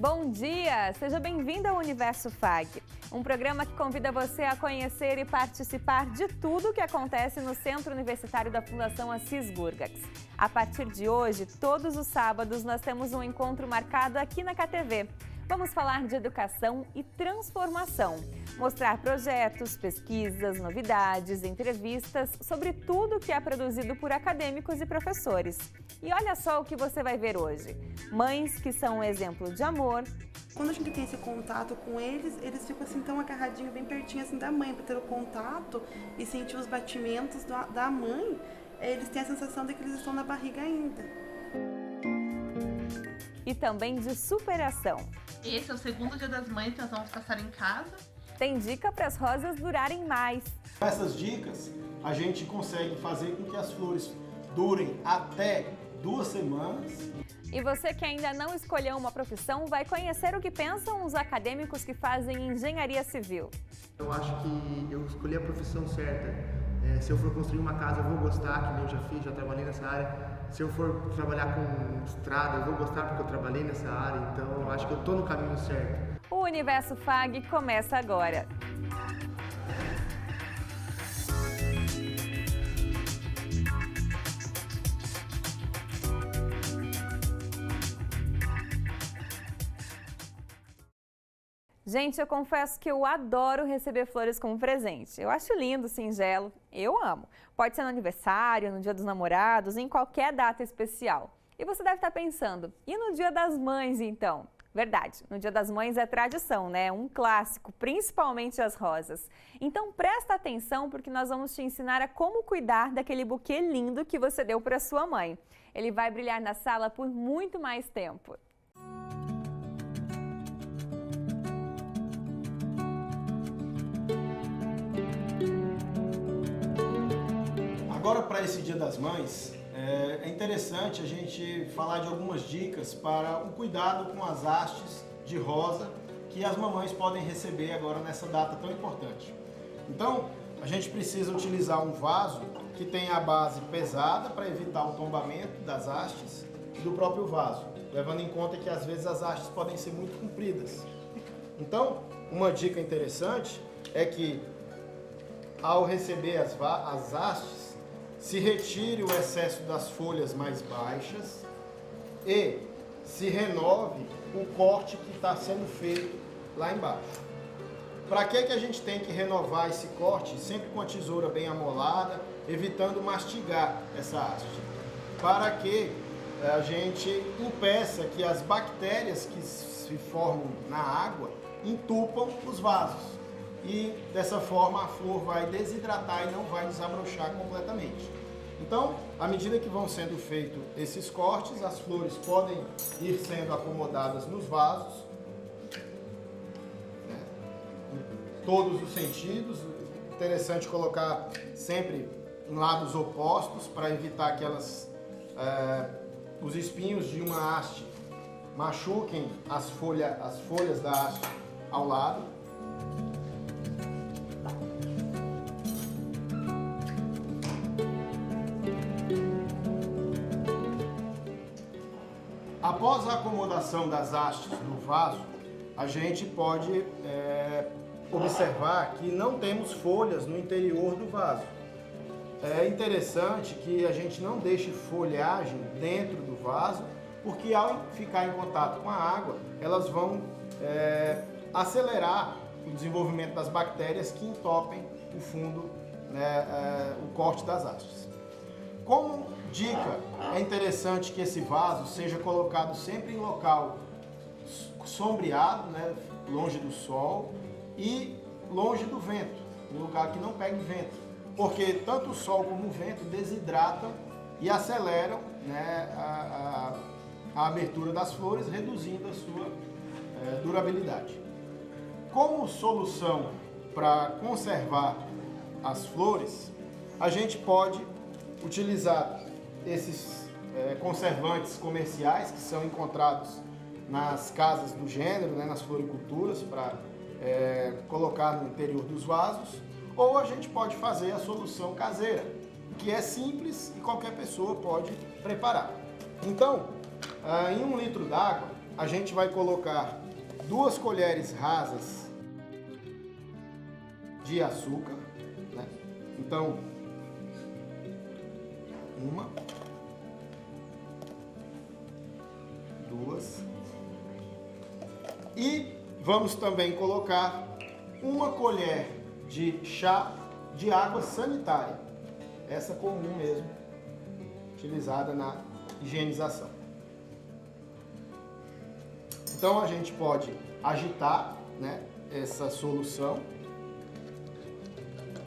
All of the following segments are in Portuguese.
Bom dia! Seja bem-vindo ao Universo FAG, um programa que convida você a conhecer e participar de tudo o que acontece no Centro Universitário da Fundação Assis Gurgax. A partir de hoje, todos os sábados, nós temos um encontro marcado aqui na KTV. Vamos falar de educação e transformação, mostrar projetos, pesquisas, novidades, entrevistas sobre tudo que é produzido por acadêmicos e professores. E olha só o que você vai ver hoje. Mães que são um exemplo de amor. Quando a gente tem esse contato com eles, eles ficam assim tão agarradinhos, bem pertinho assim da mãe, para ter o contato e sentir os batimentos da mãe. Eles têm a sensação de que eles estão na barriga ainda. E também de superação. Esse é o segundo Dia das Mães que nós vamos passar em casa. Tem dica para as rosas durarem mais. Com essas dicas, a gente consegue fazer com que as flores durem até 2 semanas. E você que ainda não escolheu uma profissão, vai conhecer o que pensam os acadêmicos que fazem engenharia civil. Eu acho que eu escolhi a profissão certa. Se eu for construir uma casa, eu vou gostar, que nem eu já fiz, já trabalhei nessa área. Se eu for trabalhar com estrada, eu vou gostar porque eu trabalhei nessa área. Então, eu acho que eu estou no caminho certo. O Universo FAG começa agora. Gente, eu confesso que eu adoro receber flores como presente. Eu acho lindo, singelo, eu amo. Pode ser no aniversário, no Dia dos Namorados, em qualquer data especial. E você deve estar pensando, e no Dia das Mães então? Verdade, no Dia das Mães é tradição, né? Um clássico, principalmente as rosas. Então presta atenção porque nós vamos te ensinar a como cuidar daquele buquê lindo que você deu para sua mãe. Ele vai brilhar na sala por muito mais tempo. Agora, para esse Dia das Mães, é interessante a gente falar de algumas dicas para o cuidado com as hastes de rosa que as mamães podem receber agora nessa data tão importante. Então, a gente precisa utilizar um vaso que tenha a base pesada para evitar o tombamento das hastes e do próprio vaso, levando em conta que às vezes as hastes podem ser muito compridas. Então, uma dica interessante é que ao receber as hastes, se retire o excesso das folhas mais baixas e se renove o corte que está sendo feito lá embaixo. Para que a gente tem que renovar esse corte? Sempre com a tesoura bem amolada, evitando mastigar essa haste. Para que a gente impeça que as bactérias que se formam na água entupam os vasos. E dessa forma a flor vai desidratar e não vai desabrochar completamente. Então, à medida que vão sendo feitos esses cortes, as flores podem ir sendo acomodadas nos vasos, né, em todos os sentidos. Interessante colocar sempre em lados opostos para evitar que os espinhos de uma haste machuquem as folhas da haste ao lado. Após a acomodação das hastes no vaso, a gente pode observar que não temos folhas no interior do vaso. É interessante que a gente não deixe folhagem dentro do vaso, porque ao ficar em contato com a água, elas vão acelerar o desenvolvimento das bactérias que entopem o fundo, o corte das hastes. Como dica, é interessante que esse vaso seja colocado sempre em local sombreado, né, longe do sol e longe do vento, um lugar que não pegue vento, porque tanto o sol como o vento desidratam e aceleram, né, a abertura das flores, reduzindo a sua durabilidade. Como solução para conservar as flores, a gente pode utilizar esses conservantes comerciais que são encontrados nas casas do gênero, né, nas floriculturas, para colocar no interior dos vasos, ou a gente pode fazer a solução caseira, que é simples e qualquer pessoa pode preparar. Então, em 1 litro d'água, a gente vai colocar 2 colheres rasas de açúcar, né? Então, 1, 2 e vamos também colocar 1 colher de chá de água sanitária, essa comum mesmo, utilizada na higienização. Então a gente pode agitar, né, essa solução,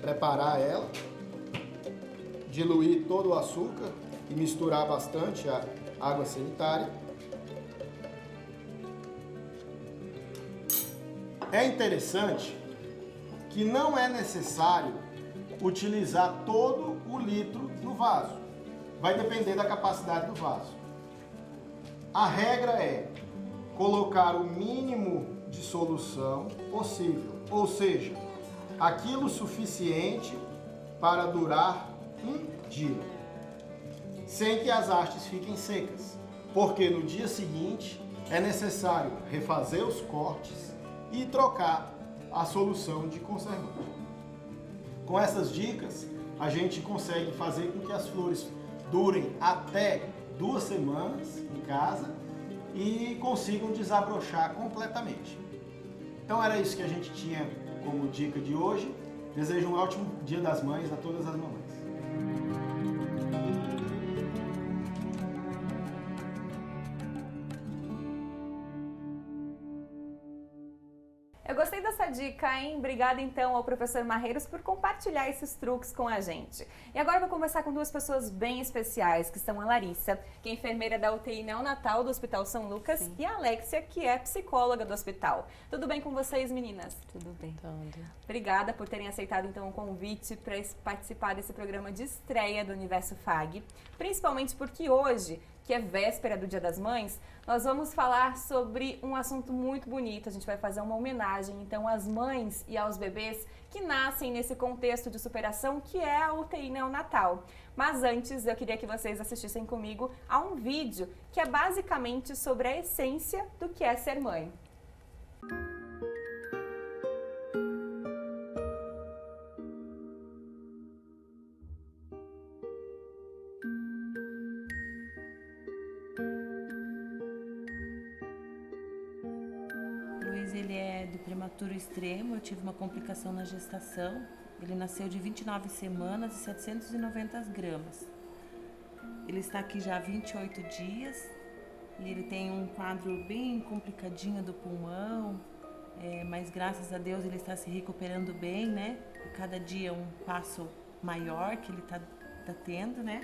preparar ela, diluir todo o açúcar e misturar bastante a água sanitária. É interessante que não é necessário utilizar todo o litro no vaso. Vai depender da capacidade do vaso. A regra é colocar o mínimo de solução possível, ou seja, aquilo suficiente para durar um dia, sem que as hastes fiquem secas, porque no dia seguinte é necessário refazer os cortes e trocar a solução de conservante. Com essas dicas, a gente consegue fazer com que as flores durem até 2 semanas em casa e consigam desabrochar completamente. Então era isso que a gente tinha como dica de hoje. Desejo um ótimo Dia das Mães a todas as mamães. Eu gostei dessa dica, hein? Obrigada então ao professor Marreiros por compartilhar esses truques com a gente. E agora eu vou conversar com 2 pessoas bem especiais, que são a Larissa, que é enfermeira da UTI neonatal do Hospital São Lucas, Sim. e a Alexia, que é psicóloga do hospital. Tudo bem com vocês, meninas? Tudo bem. Tudo. Obrigada por terem aceitado então o convite para participar desse programa de estreia do Universo FAG, principalmente porque hoje, que é véspera do Dia das Mães, nós vamos falar sobre um assunto muito bonito. A gente vai fazer uma homenagem, então, às mães e aos bebês que nascem nesse contexto de superação que é a UTI neonatal. Mas antes, eu queria que vocês assistissem comigo a um vídeo que é basicamente sobre a essência do que é ser mãe. Ele é de prematuro extremo, eu tive uma complicação na gestação. Ele nasceu de 29 semanas e 790 gramas. Ele está aqui já há 28 dias e ele tem um quadro bem complicadinho do pulmão, mas graças a Deus ele está se recuperando bem, né? E cada dia um passo maior que ele tá tendo, né?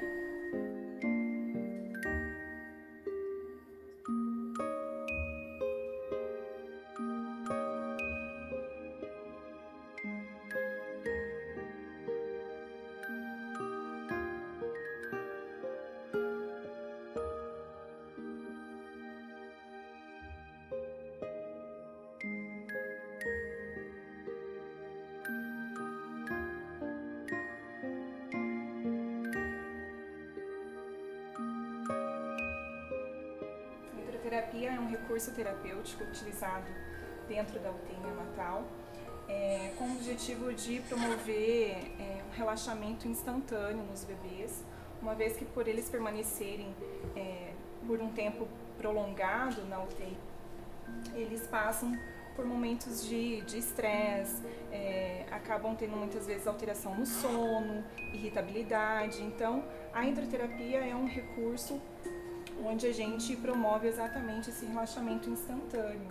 A terapia é um recurso terapêutico utilizado dentro da UTI neonatal com o objetivo de promover um relaxamento instantâneo nos bebês, uma vez que por eles permanecerem por um tempo prolongado na UTI, eles passam por momentos de estresse, acabam tendo muitas vezes alteração no sono, irritabilidade. Então, a hidroterapia é um recurso onde a gente promove exatamente esse relaxamento instantâneo.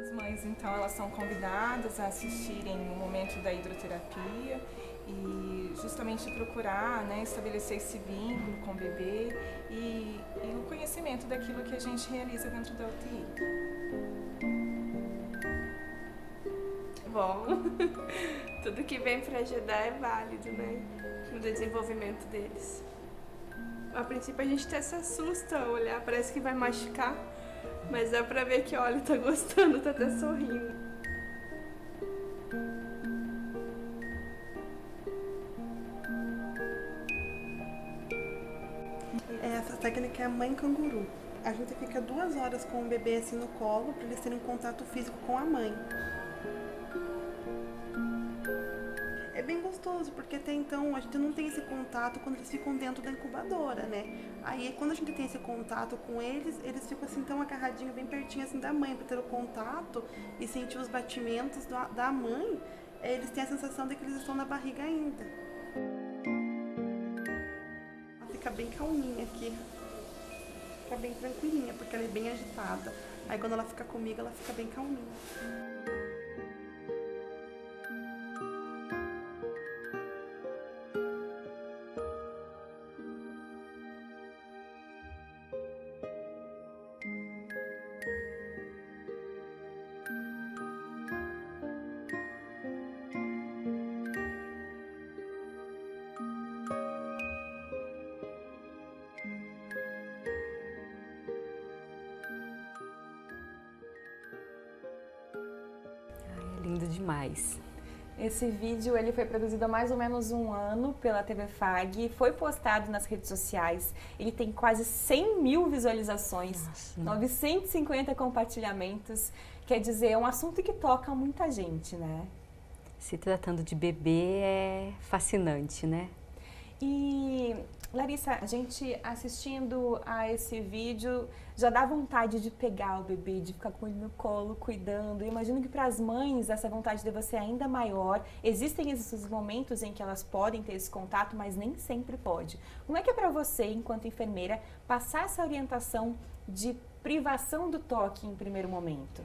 As mães, então, elas são convidadas a assistirem no momento da hidroterapia e justamente procurar, né, estabelecer esse vínculo com o bebê e o conhecimento daquilo que a gente realiza dentro da UTI. Bom, tudo que vem para ajudar é válido, né? No desenvolvimento deles. A princípio a gente até se assusta ao olhar, parece que vai machucar, mas dá pra ver que, olha, tá gostando, tá até sorrindo. Essa técnica a mãe canguru. A gente fica 2 horas com o bebê assim no colo, para eles terem um contato físico com a mãe. É bem gostoso, porque até então a gente não tem esse contato quando eles ficam dentro da incubadora, né? Aí quando a gente tem esse contato com eles, eles ficam assim tão agarradinhos, bem pertinho assim da mãe, para ter o contato e sentir os batimentos da mãe. Eles têm a sensação de que eles estão na barriga ainda. Ela fica bem calminha aqui. Fica bem tranquilinha, porque ela é bem agitada. Aí quando ela fica comigo, ela fica bem calminha. Lindo demais. Esse vídeo ele foi produzido há mais ou menos um ano pela TV FAG, foi postado nas redes sociais, ele tem quase 100 mil visualizações, nossa, 950 compartilhamentos, quer dizer, é um assunto que toca muita gente, né? Se tratando de bebê é fascinante, né? E Larissa, a gente assistindo a esse vídeo já dá vontade de pegar o bebê, de ficar com ele no colo, cuidando. Eu imagino que para as mães essa vontade deve ser ainda maior. Existem esses momentos em que elas podem ter esse contato, mas nem sempre pode. Como é que é para você, enquanto enfermeira, passar essa orientação de privação do toque em primeiro momento?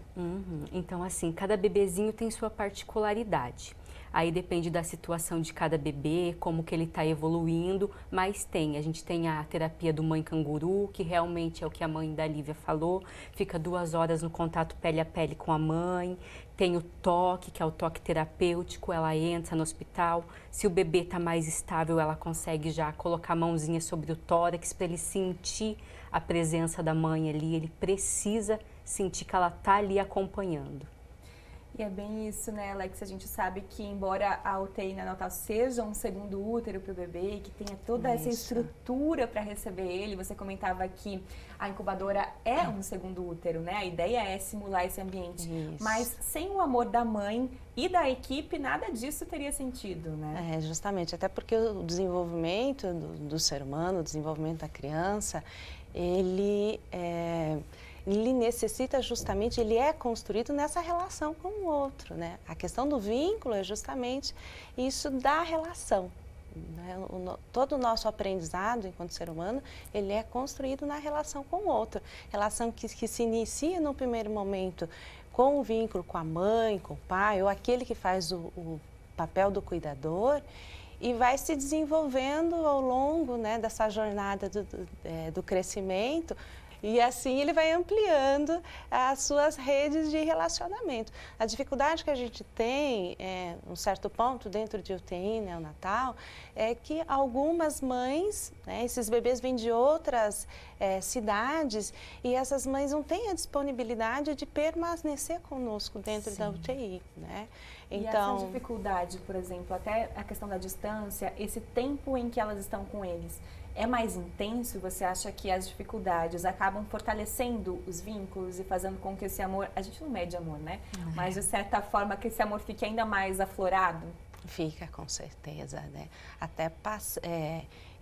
Então, assim, cada bebezinho tem sua particularidade. Aí depende da situação de cada bebê, como que ele está evoluindo, mas a gente tem a terapia do mãe canguru, que realmente é o que a mãe da Lívia falou, fica 2 horas no contato pele a pele com a mãe, tem o toque, que é o toque terapêutico, ela entra no hospital, se o bebê está mais estável, ela consegue já colocar a mãozinha sobre o tórax para ele sentir a presença da mãe ali, ele precisa sentir que ela está ali acompanhando. E é bem isso, né, Alex? A gente sabe que, embora a UTI neonatal seja um segundo útero para o bebê, que tenha toda essa estrutura para receber ele, você comentava que a incubadora é um segundo útero, né? A ideia é simular esse ambiente. Isso. Mas sem o amor da mãe e da equipe, nada disso teria sentido, né? É, justamente. Até porque o desenvolvimento do ser humano, o desenvolvimento da criança, ele necessita justamente, ele é construído nessa relação com o outro, né? A questão do vínculo é justamente isso da relação, né? Todo o nosso aprendizado enquanto ser humano, ele é construído na relação com o outro. Relação que se inicia no primeiro momento com o vínculo com a mãe, com o pai, ou aquele que faz o papel do cuidador, e vai se desenvolvendo ao longo, né, dessa jornada do crescimento. E assim ele vai ampliando as suas redes de relacionamento. A dificuldade que a gente tem, um certo ponto dentro de UTI neonatal, é que algumas mães, né, esses bebês vêm de outras cidades e essas mães não têm a disponibilidade de permanecer conosco dentro da UTI, né? Então, e essa dificuldade, por exemplo, até a questão da distância, esse tempo em que elas estão com eles, é mais intenso? Você acha que as dificuldades acabam fortalecendo os vínculos e fazendo com que esse amor, a gente não mede amor, né? Não. Mas de certa forma que esse amor fique ainda mais aflorado? Fica, com certeza, né? Até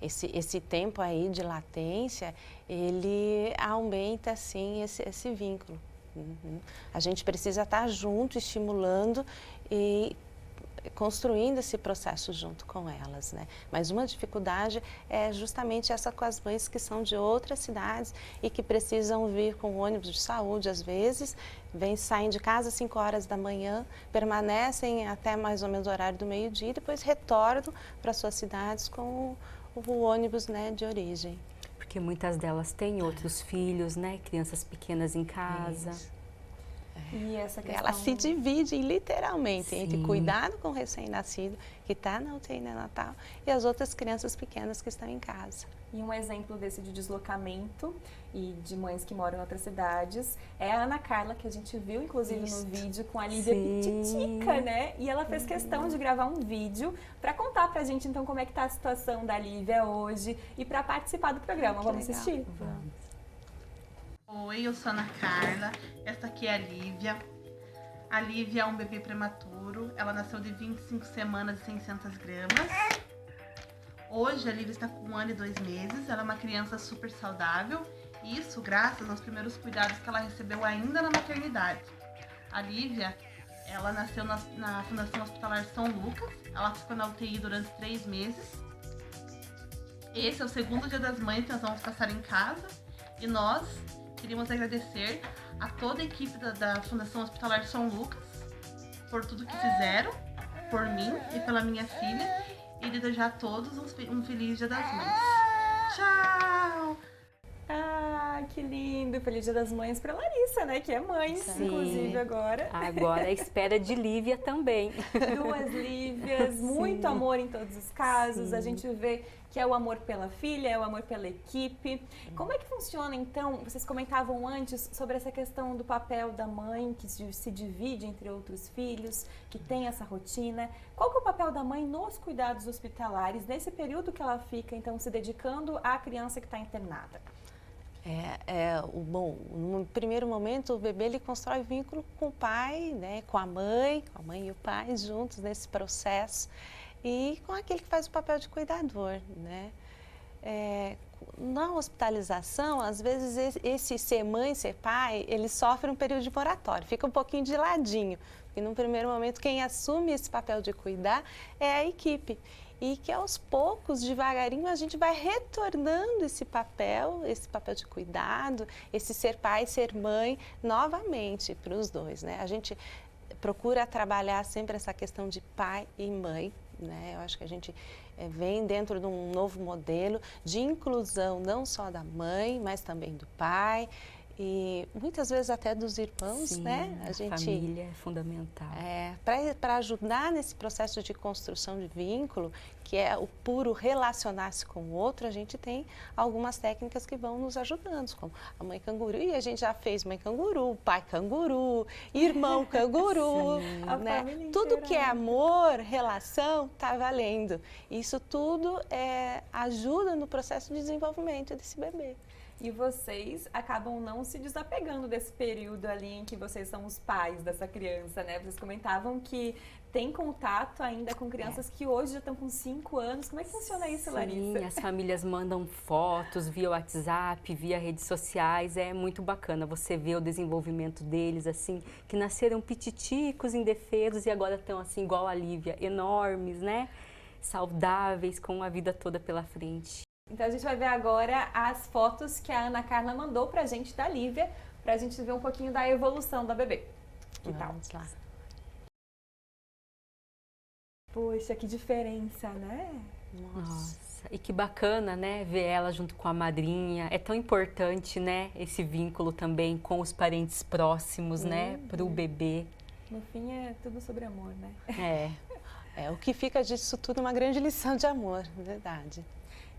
esse tempo aí de latência, ele aumenta, assim, esse vínculo. A gente precisa estar junto, estimulando e construindo esse processo junto com elas, né? Mas uma dificuldade é justamente essa com as mães que são de outras cidades e que precisam vir com ônibus de saúde, às vezes, saem de casa às 5 horas da manhã, permanecem até mais ou menos o horário do meio-dia e depois retornam para suas cidades com o ônibus, né, de origem. Porque muitas delas têm outros filhos, né? Crianças pequenas em casa. E essa questão... Ela se divide literalmente entre cuidado com o recém-nascido, que está na UTI neonatal, e as outras crianças pequenas que estão em casa. E um exemplo desse de deslocamento e de mães que moram em outras cidades é a Ana Carla, que a gente viu, inclusive, no vídeo com a Lívia Pititica, né? E ela fez questão de gravar um vídeo para contar pra gente, então, como é que tá a situação da Lívia hoje e para participar do programa. Vamos assistir? Vamos. Oi, eu sou a Ana Carla, essa aqui é a Lívia. A Lívia é um bebê prematuro, ela nasceu de 25 semanas e 600 gramas. Hoje a Lívia está com 1 ano e 2 meses, ela é uma criança super saudável, isso graças aos primeiros cuidados que ela recebeu ainda na maternidade. A Lívia, ela nasceu na Fundação Hospitalar São Lucas, ela ficou na UTI durante 3 meses. Esse é o segundo dia das mães que nós vamos passar em casa e nós queríamos agradecer a toda a equipe da Fundação Hospitalar São Lucas por tudo que fizeram, por mim e pela minha filha, e desejar a todos um feliz Dia das Mães. Tchau! Ah, que lindo! Feliz Dia das Mães para Larissa, né? Que é mãe, inclusive, agora. Agora a espera de Lívia também. 2 Lívias, muito amor em todos os casos. A gente vê que é o amor pela filha, é o amor pela equipe. Como é que funciona, então? Vocês comentavam antes sobre essa questão do papel da mãe, que se divide entre outros filhos, que tem essa rotina. Qual que é o papel da mãe nos cuidados hospitalares, nesse período que ela fica, então, se dedicando à criança que está internada? Bom, no primeiro momento o bebê ele constrói vínculo com o pai, né, com a mãe e o pai juntos nesse processo e com aquele que faz o papel de cuidador, né? Na hospitalização, às vezes esse ser mãe, ser pai, ele sofre um período de moratório, fica um pouquinho de ladinho, porque no primeiro momento quem assume esse papel de cuidar é a equipe. E que aos poucos, devagarinho, a gente vai retornando esse papel de cuidado, esse ser pai, ser mãe, novamente para os dois, né? A gente procura trabalhar sempre essa questão de pai e mãe, né? Eu acho que a gente vem dentro de um novo modelo de inclusão, não só da mãe, mas também do pai. E muitas vezes até dos irmãos, né? A família é fundamental. Para ajudar nesse processo de construção de vínculo, que é o puro relacionar-se com o outro, a gente tem algumas técnicas que vão nos ajudando, como a mãe canguru, e a gente já fez mãe canguru, pai canguru, irmão canguru, né? Tudo que é amor, relação, tá valendo. Isso tudo ajuda no processo de desenvolvimento desse bebê. E vocês acabam não se desapegando desse período ali em que vocês são os pais dessa criança, né? Vocês comentavam que tem contato ainda com crianças que hoje já estão com 5 anos. Como é que funciona isso, Larissa? Sim, as famílias mandam fotos via WhatsApp, via redes sociais. É muito bacana você ver o desenvolvimento deles, assim, que nasceram pititicos, indefesos e agora estão, assim, igual a Lívia, enormes, né? Saudáveis, com a vida toda pela frente. Então a gente vai ver agora as fotos que a Ana Carla mandou pra gente da Lívia, pra gente ver um pouquinho da evolução da bebê. Que tal? Vamos lá. Poxa, que diferença, né? Nossa, e que bacana, né, ver ela junto com a madrinha. É tão importante, né, esse vínculo também com os parentes próximos, né, pro bebê. No fim é tudo sobre amor, né? O que fica disso tudo é uma grande lição de amor, verdade.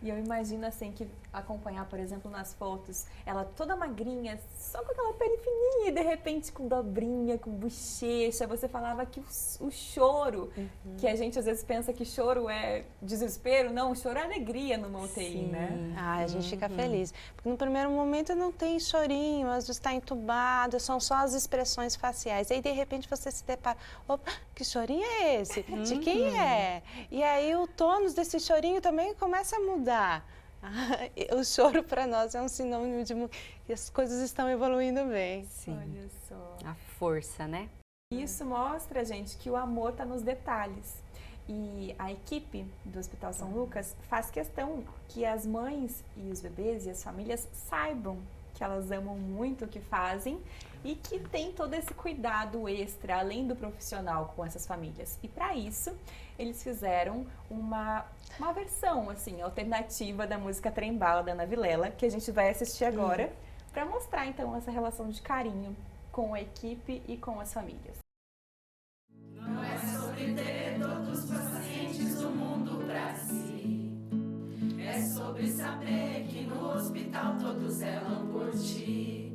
E eu imagino assim que acompanhar, por exemplo, nas fotos, ela toda magrinha, só com aquela pele fininha e de repente com dobrinha, com bochecha. Você falava que o choro, que a gente às vezes pensa que choro é desespero, não, o choro é alegria numa UTI, né? A gente fica feliz. Porque no primeiro momento não tem chorinho, às vezes está entubado, são só as expressões faciais. Aí de repente você se depara, opa, que chorinho é esse? De quem é? E aí o tônus desse chorinho também começa a mudar. O choro para nós é um sinônimo de que as coisas estão evoluindo bem. Sim. Olha só. A força, né? Isso mostra, gente, que o amor está nos detalhes. E a equipe do Hospital São Lucas faz questão que as mães e os bebês e as famílias saibam que elas amam muito o que fazem e que tem todo esse cuidado extra, além do profissional, com essas famílias. E para isso, eles fizeram uma versão, assim, alternativa da música Trem Bala, da Ana Vilela, que a gente vai assistir agora, para mostrar, então, essa relação de carinho com a equipe e com as famílias. Não é sobre ter todos os pacientes do mundo pra si. É sobre saber que no hospital todos zelam por ti.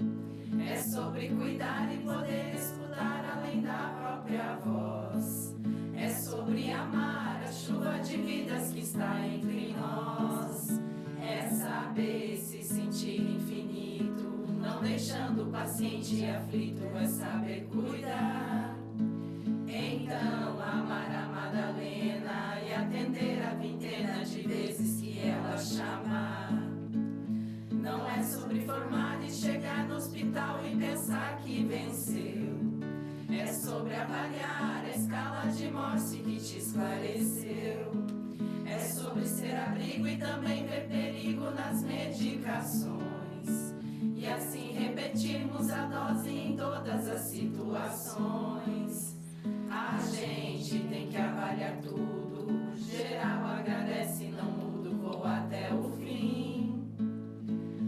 É sobre cuidar e poder escutar além da própria voz. É sobre amar a chuva de vidas que está entre nós. É saber se sentir infinito, não deixando o paciente aflito. É saber cuidar. Então amar a Madalena e atender a vintena de vezes que ela chamar. Não é sobre formar e chegar no hospital e pensar que venceu. É sobre avaliar a escala de Morse que te esclareceu. É sobre ser abrigo e também ver perigo nas medicações. E assim repetirmos a dose em todas as situações. A gente tem que avaliar tudo. Geral agradece, não mudo, vou até o fim.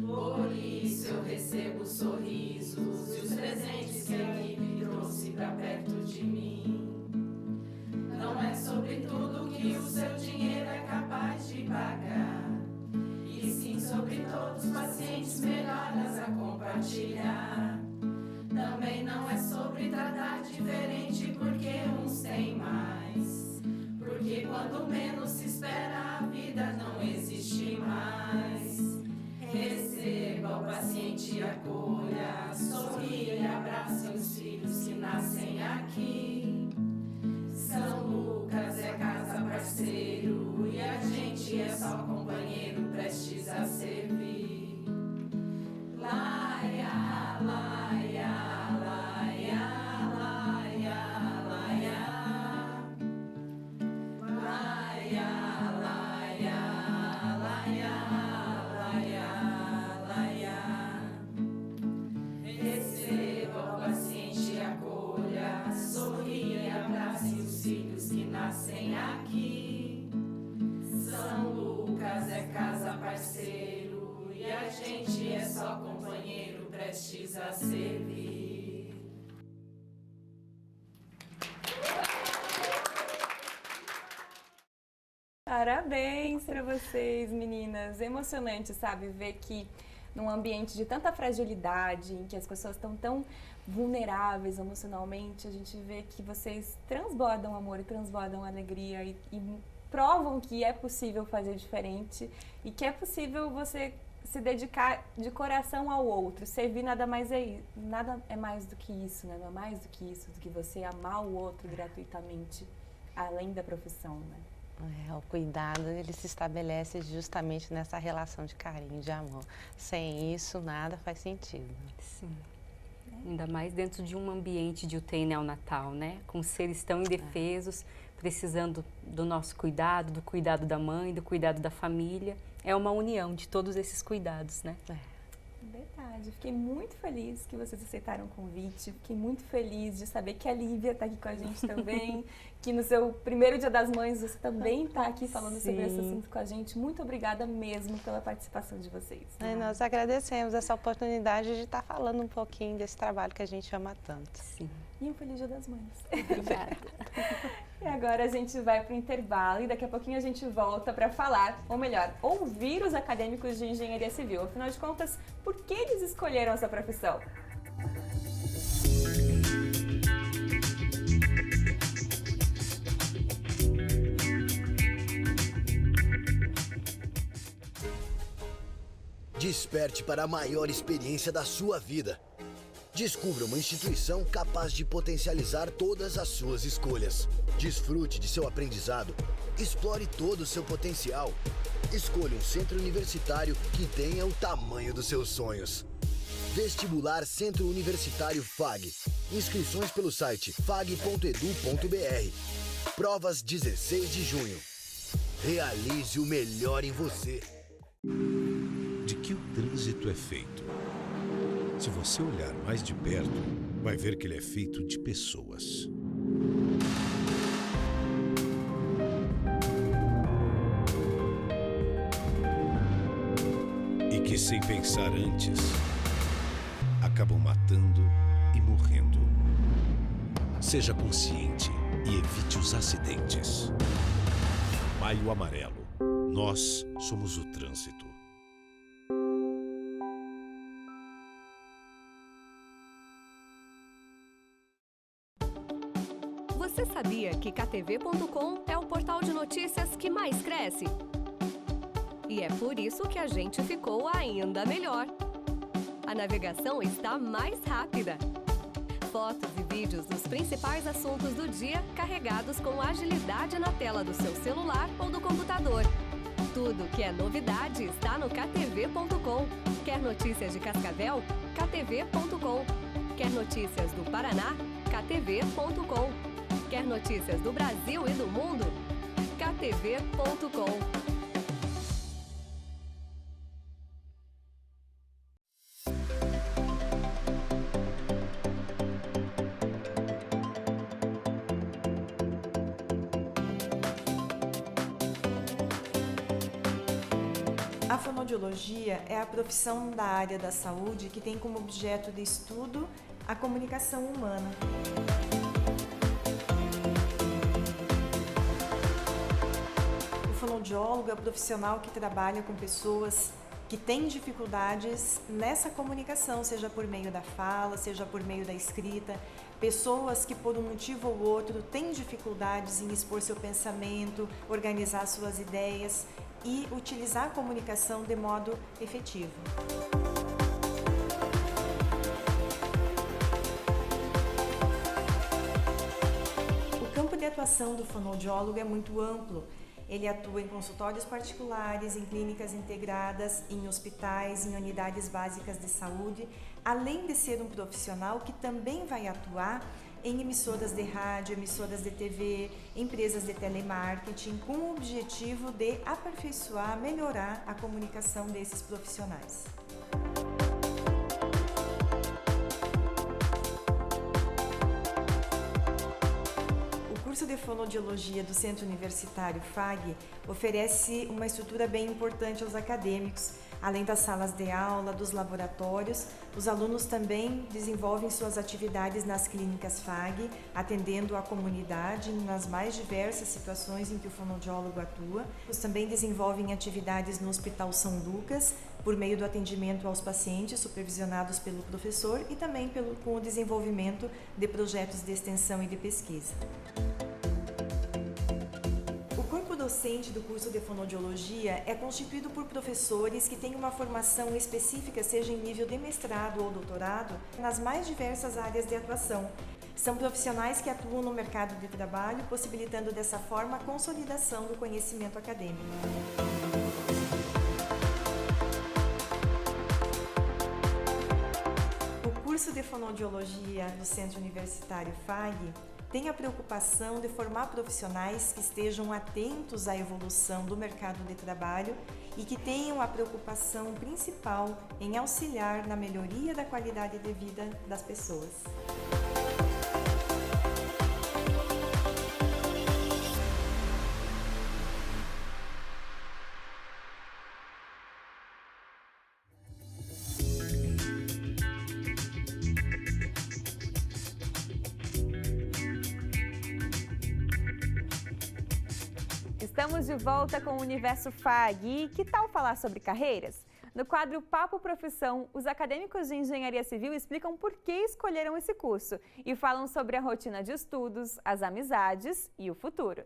Por isso eu recebo sorrisos e os presentes que a equipe trouxe pra perto de mim. Não é sobre tudo que o seu dinheiro é capaz de pagar, e sim sobre todos os pacientes melhoras a compartilhar. Também não é sobre tratar diferente porque uns têm mais, porque quando menos se espera a vida não existe mais. Receba o paciente e acolha, sorria e abrace os filhos que nascem aqui. São Lucas é casa parceiro e a gente é só companheiro prestes a servir. Laia, laia, laia, laia, laia. Laia, laia, laia, laia, laia. Receba o paciente e acolha, sorria e abrace os filhos que nascem aqui. São Lucas é casa parceiro e a gente é só companheiro prestes a servir. Parabéns para vocês, meninas. Emocionante, sabe, ver que num ambiente de tanta fragilidade, em que as pessoas estão tão vulneráveis emocionalmente, a gente vê que vocês transbordam amor e transbordam alegria e provam que é possível fazer diferente e que é possível você se dedicar de coração ao outro. Servir nada é mais do que isso, né? Não é mais do que isso, do que você amar o outro gratuitamente, além da profissão, né? O cuidado, ele se estabelece justamente nessa relação de carinho, de amor. Sem isso, nada faz sentido. Sim. Ainda mais dentro de um ambiente de UTI neonatal, né? Com seres tão indefesos, precisando do nosso cuidado, do cuidado da mãe, do cuidado da família. É uma união de todos esses cuidados, né? Verdade. Fiquei muito feliz que vocês aceitaram o convite. Fiquei muito feliz de saber que a Lívia está aqui com a gente também. Que no seu primeiro Dia das Mães você também está aqui falando sobre esse assunto com a gente. Muito obrigada mesmo pela participação de vocês. Nós agradecemos essa oportunidade de estar falando um pouquinho desse trabalho que a gente ama tanto. Sim. E um feliz Dia das Mães. Obrigada. E agora a gente vai para o intervalo e daqui a pouquinho a gente volta para falar, ou melhor, ouvir os acadêmicos de engenharia civil. Afinal de contas, por que eles escolheram essa profissão? Desperte para a maior experiência da sua vida. Descubra uma instituição capaz de potencializar todas as suas escolhas. Desfrute de seu aprendizado. Explore todo o seu potencial. Escolha um centro universitário que tenha o tamanho dos seus sonhos. Vestibular Centro Universitário FAG. Inscrições pelo site fag.edu.br. Provas 16 de junho. Realize o melhor em você. De que o trânsito é feito? Se você olhar mais de perto, vai ver que ele é feito de pessoas. E que, sem pensar antes, acabam matando e morrendo. Seja consciente e evite os acidentes. Maio Amarelo. Nós somos o trânsito. Você sabia que ktv.com é o portal de notícias que mais cresce? E é por isso que a gente ficou ainda melhor. A navegação está mais rápida. Fotos e vídeos dos principais assuntos do dia carregados com agilidade na tela do seu celular ou do computador. Tudo que é novidade está no ktv.com. Quer notícias de Cascavel? ktv.com. Quer notícias do Paraná? ktv.com. Quer notícias do Brasil e do mundo? ktv.com. A fonoaudiologia é a profissão da área da saúde que tem como objeto de estudo a comunicação humana. O fonoaudiólogo é o profissional que trabalha com pessoas que têm dificuldades nessa comunicação, seja por meio da fala, seja por meio da escrita, pessoas que por um motivo ou outro têm dificuldades em expor seu pensamento, organizar suas ideias e utilizar a comunicação de modo efetivo. O campo de atuação do fonoaudiólogo é muito amplo. Ele atua em consultórios particulares, em clínicas integradas, em hospitais, em unidades básicas de saúde, além de ser um profissional que também vai atuar em emissoras de rádio, emissoras de TV, empresas de telemarketing, com o objetivo de aperfeiçoar, melhorar a comunicação desses profissionais. O curso de fonoaudiologia do Centro Universitário FAG oferece uma estrutura bem importante aos acadêmicos. Além das salas de aula, dos laboratórios, os alunos também desenvolvem suas atividades nas clínicas FAG, atendendo a comunidade nas mais diversas situações em que o fonoaudiólogo atua. Eles também desenvolvem atividades no Hospital São Lucas, por meio do atendimento aos pacientes supervisionados pelo professor e também com o desenvolvimento de projetos de extensão e de pesquisa. O docente do curso de fonoaudiologia é constituído por professores que têm uma formação específica, seja em nível de mestrado ou doutorado, nas mais diversas áreas de atuação. São profissionais que atuam no mercado de trabalho, possibilitando dessa forma a consolidação do conhecimento acadêmico. O curso de fonoaudiologia do Centro Universitário FAG tem a preocupação de formar profissionais que estejam atentos à evolução do mercado de trabalho e que tenham a preocupação principal em auxiliar na melhoria da qualidade de vida das pessoas. Estamos de volta com o Universo FAG e que tal falar sobre carreiras? No quadro Papo Profissão, os acadêmicos de Engenharia Civil explicam por que escolheram esse curso e falam sobre a rotina de estudos, as amizades e o futuro.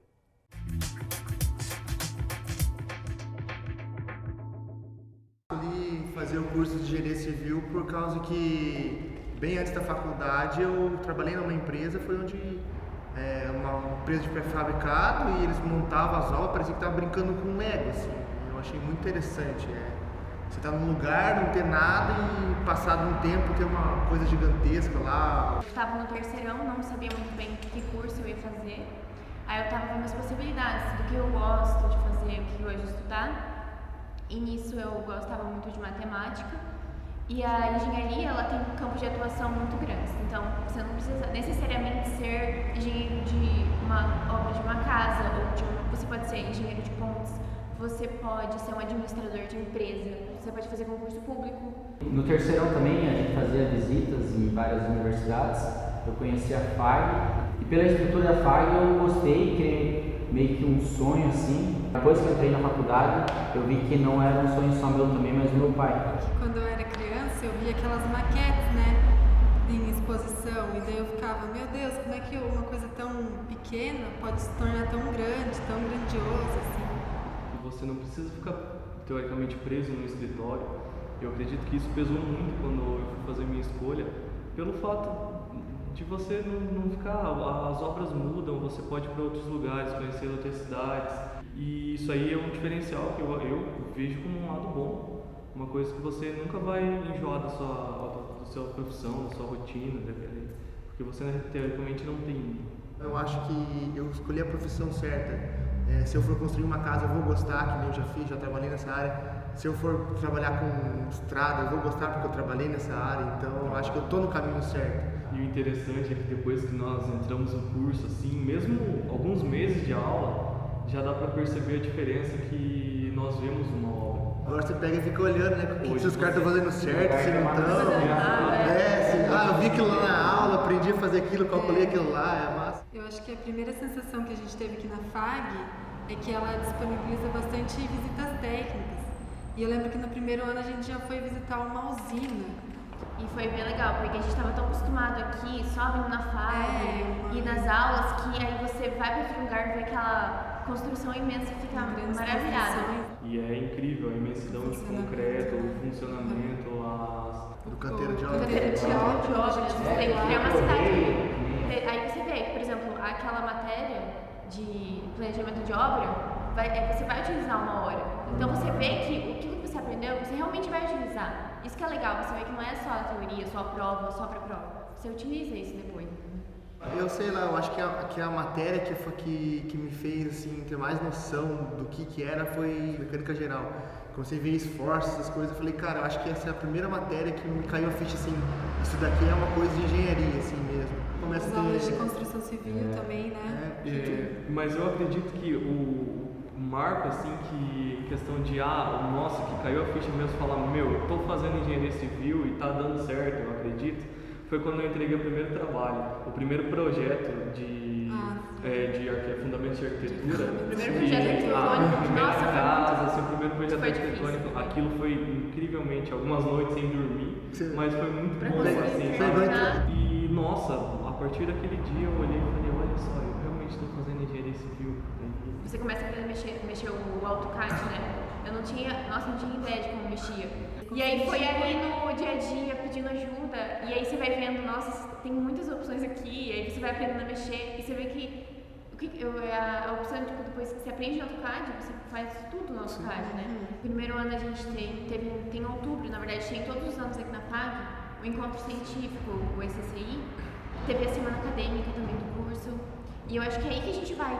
Escolhi fazer o curso de Engenharia Civil por causa que, bem antes da faculdade, eu trabalhei numa empresa, foi onde uma empresa de pré-fabricado, e eles montavam as obras, parecia que estavam brincando com Lego, assim. Eu achei muito interessante. Você tá num lugar, não ter nada e passado um tempo ter uma coisa gigantesca lá. Eu estava no terceirão, não sabia muito bem que curso eu ia fazer. Aí eu estava vendo as possibilidades do que eu gosto de fazer, o que eu ia estudar. E nisso eu gostava muito de matemática. E a engenharia, ela tem um campo de atuação muito grande, então você não precisa necessariamente ser engenheiro de uma obra de uma casa, ou você pode ser engenheiro de pontes, você pode ser um administrador de empresa, você pode fazer concurso público. No terceirão também a gente fazia visitas em várias universidades, eu conheci a FAG E pela estrutura da FAG eu gostei, que meio que um sonho assim. Depois que eu entrei na faculdade, eu vi que não era um sonho só meu também, mas do meu pai. Quando eu era criança, eu via aquelas maquetes, né, em exposição, e daí eu ficava, meu Deus, como é que uma coisa tão pequena pode se tornar tão grande, tão grandiosa, assim. Você não precisa ficar, teoricamente, preso no escritório. Eu acredito que isso pesou muito quando eu fui fazer minha escolha, pelo fato de você não ficar, as obras mudam, você pode ir para outros lugares, conhecer outras cidades, e isso aí é um diferencial que eu vejo como um lado bom, uma coisa que você nunca vai enjoar da sua profissão, da sua rotina, porque você teoricamente não tem. Eu acho que eu escolhi a profissão certa. Se eu for construir uma casa, eu vou gostar, que nem eu já fiz, já trabalhei nessa área. Se eu for trabalhar com estrada, eu vou gostar porque eu trabalhei nessa área, então eu acho que eu estou no caminho certo. E o interessante é que depois que nós entramos no curso, assim, mesmo alguns meses de aula, já dá para perceber a diferença que nós vemos numa obra. Agora você pega e fica olhando, né? Se os caras estão fazendo certo, se não estão. Eu vi aquilo lá na aula, aprendi a fazer aquilo, calculei aquilo lá, é massa. Eu acho que a primeira sensação que a gente teve aqui na FAG é que ela disponibiliza bastante visitas técnicas. E eu lembro que no primeiro ano a gente já foi visitar uma usina. E foi bem legal, porque a gente estava tão acostumado aqui, só vindo na FAG e nas aulas, que aí você vai para outro lugar e vê aquela construção imensa e fica maravilhada. E é incrível a imensidão de concreto, o funcionamento, do canteiro de obra. Você tem que criar uma cidade. Aí você vê, por exemplo, aquela matéria de planejamento de obra, você vai utilizar uma hora. Então você vê que aquilo que você aprendeu, você realmente vai utilizar. Isso que é legal, você vê que não é só a teoria, só a prova, só pra prova. Você utiliza isso depois. Eu sei lá, eu acho que a matéria que me fez assim, ter mais noção do que era foi mecânica geral. Comecei a ver esforços, essas coisas, eu falei, cara, eu acho que essa é a primeira matéria que me caiu a ficha assim, isso daqui é uma coisa de engenharia, assim mesmo. Começa as aulas de construção civil também, né? Mas eu acredito que o marco, assim, que questão de, nossa, que caiu a ficha mesmo, falar, eu tô fazendo engenharia civil e tá dando certo, eu acredito, foi quando eu entreguei o primeiro trabalho, o primeiro projeto de fundamentos de arquitetura. O primeiro projeto arquitetônico, nossa, casa, assim, o primeiro projeto arquitetônico, aquilo foi incrivelmente, algumas noites sem dormir, mas foi muito bom, assim, e nossa, a partir daquele dia eu olhei e falei, olha só, eu realmente estou fazendo engenharia civil. Você começa a aprender a mexer o AutoCAD, né? Eu não tinha ideia de como mexia. E aí foi ali no dia a dia pedindo ajuda, e aí você vai vendo, nossa, tem muitas opções aqui, e aí você vai aprendendo a mexer, e você vê que a opção, tipo, depois que você aprende no AutoCAD, você faz tudo no AutoCAD, né? No primeiro ano a gente tem em outubro, na verdade, tem todos os anos aqui na FAG, o encontro científico, o ECCI, teve a semana acadêmica também do curso. E eu acho que é aí que a gente vai